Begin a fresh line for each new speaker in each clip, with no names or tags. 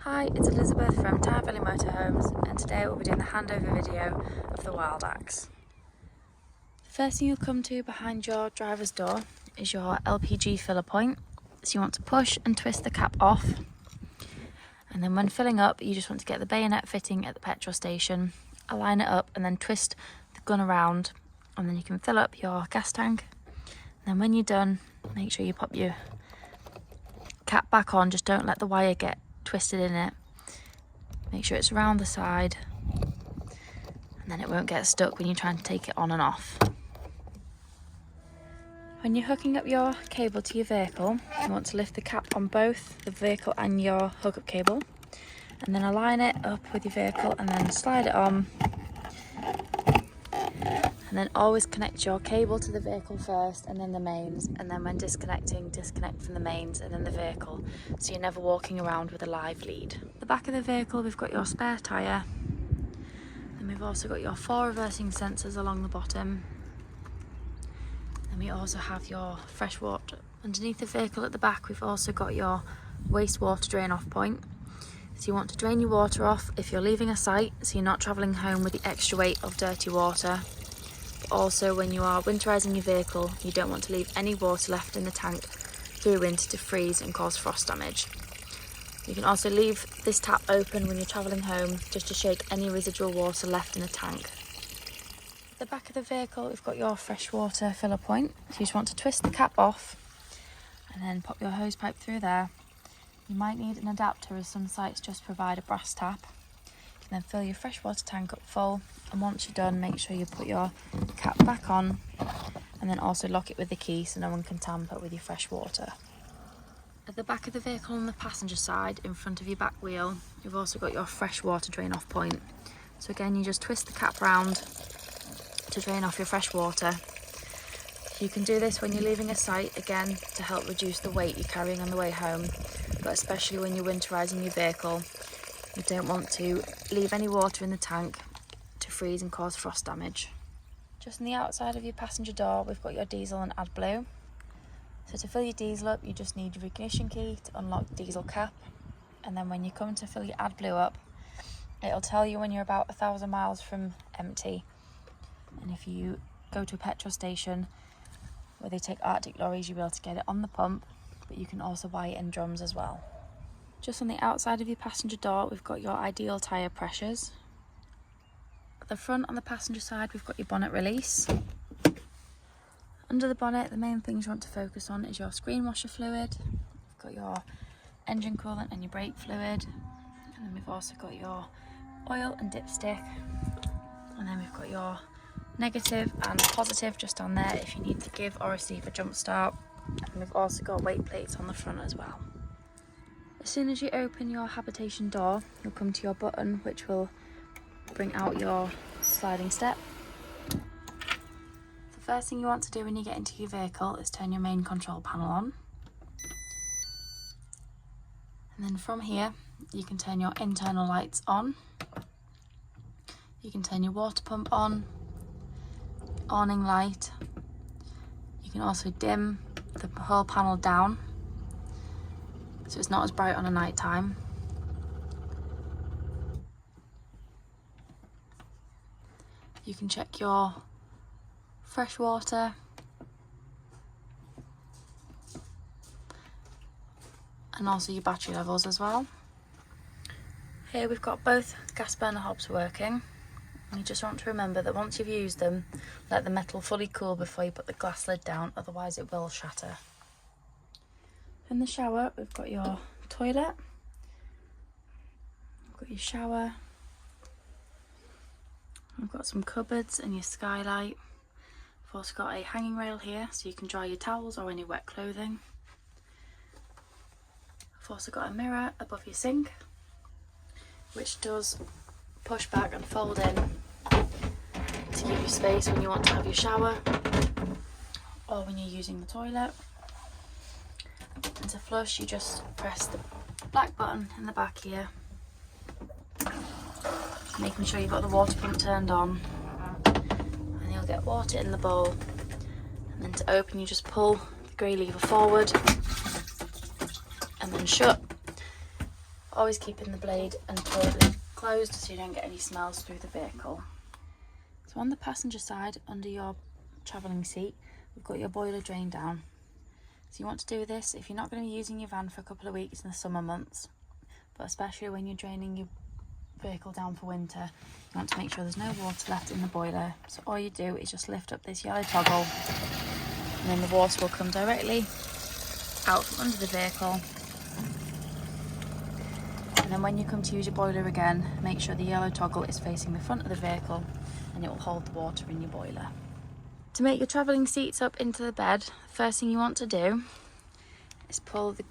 Hi, it's Elizabeth from Tyre Valley Motorhomes, and today we'll be doing the handover video of the Wildax. The first thing you'll come to behind your driver's door is your LPG filler point. So you want to push and twist the cap off, and then when filling up you just want to get the bayonet fitting at the petrol station, align it up and then twist the gun around, and then you can fill up your gas tank. And then when you're done, make sure you pop your cap back on, just don't let the wire get twisted in it. Make sure it's around the side, and then it won't get stuck when you're trying to take it on and off. When you're hooking up your cable to your vehicle, you want to lift the cap on both the vehicle and your hookup cable, and then align it up with your vehicle and then slide it on. And then always connect your cable to the vehicle first and then the mains, and then when disconnecting, disconnect from the mains and then the vehicle, so you're never walking around with a live lead. At the back of the vehicle we've got your spare tyre, and we've also got your 4 reversing sensors along the bottom, and we also have your fresh water. Underneath the vehicle at the back we've also got your wastewater drain off point. So you want to drain your water off if you're leaving a site, so you're not travelling home with the extra weight of dirty water. Also, when you are winterising your vehicle, you don't want to leave any water left in the tank through winter to freeze and cause frost damage. You can also leave this tap open when you're travelling home, just to shake any residual water left in the tank. At the back of the vehicle we've got your freshwater filler point, so you just want to twist the cap off and then pop your hose pipe through there. You might need an adapter, as some sites just provide a brass tap. You can then fill your freshwater tank up full, and once you're done, make sure you put your cap back on, and then also lock it with the key so no one can tamper with your fresh water. At the back of the vehicle on the passenger side, in front of your back wheel, you've also got your freshwater drain off point. So again, you just twist the cap round to drain off your fresh water. You can do this when you're leaving a site, again to help reduce the weight you're carrying on the way home, but especially when you're winterising your vehicle. You don't want to leave any water in the tank to freeze and cause frost damage. Just on the outside of your passenger door we've got your diesel and AdBlue. So to fill your diesel up you just need your ignition key to unlock the diesel cap, and then when you come to fill your AdBlue up, it'll tell you when you're about 1,000 miles from empty. And if you go to a petrol station where they take Arctic lorries, you'll be able to get it on the pump, but you can also buy it in drums as well. Just on the outside of your passenger door we've got your ideal tyre pressures. At the front on the passenger side we've got your bonnet release. Under the bonnet, the main things you want to focus on is your screen washer fluid, you've got your engine coolant and your brake fluid, and then we've also got your oil and dipstick, and then we've got your negative and positive just on there if you need to give or receive a jump start, and we've also got weight plates on the front as well. As soon as you open your habitation door, you'll come to your button which will bring out your sliding step. The first thing you want to do when you get into your vehicle is turn your main control panel on. And then from here, you can turn your internal lights on. You can turn your water pump on, awning light. You can also dim the whole panel down, so it's not as bright on a night time. You can check your fresh water, and also your battery levels as well. Here we've got both gas burner hobs working. You just want to remember that once you've used them, let the metal fully cool before you put the glass lid down, otherwise it will shatter. In the shower we've got your toilet, we've got your shower, we've got some cupboards and your skylight. We've also got a hanging rail here so you can dry your towels or any wet clothing. We've also got a mirror above your sink, which does push back and fold in to give you space when you want to have your shower or when you're using the toilet. And to flush you just press the black button in the back here, making sure you've got the water pump turned on, and you'll get water in the bowl. And then to open you just pull the grey lever forward and then shut. always keeping the blade and toilet lid closed so you don't get any smells through the vehicle. So on the passenger side, under your travelling seat, we've got your boiler drain down. So you want to do this if you're not going to be using your van for a couple of weeks in the summer months, but especially when you're draining your vehicle down for winter, you want to make sure there's no water left in the boiler. So all you do is just lift up this yellow toggle, and then the water will come directly out from under the vehicle. And then when you come to use your boiler again, make sure the yellow toggle is facing the front of the vehicle, and it will hold the water in your boiler. To make your travelling seats up into the bed, the first thing you want to do is pull the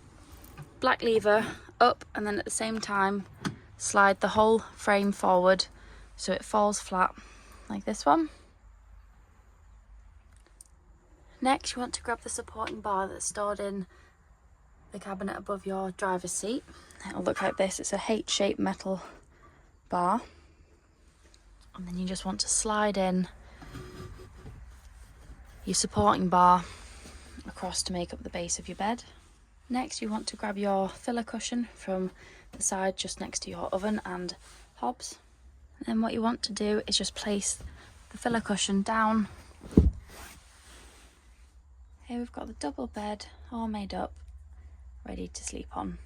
black lever up, and then at the same time slide the whole frame forward so it falls flat like this one. Next, you want to grab the supporting bar that's stored in the cabinet above your driver's seat. It'll look like this. It's a H-shaped metal bar, and then you just want to slide in your supporting bar across to make up the base of your bed. Next, you want to grab your filler cushion from the side just next to your oven and hobs. And then what you want to do is just place the filler cushion down. Here we've got the double bed all made up, ready to sleep on.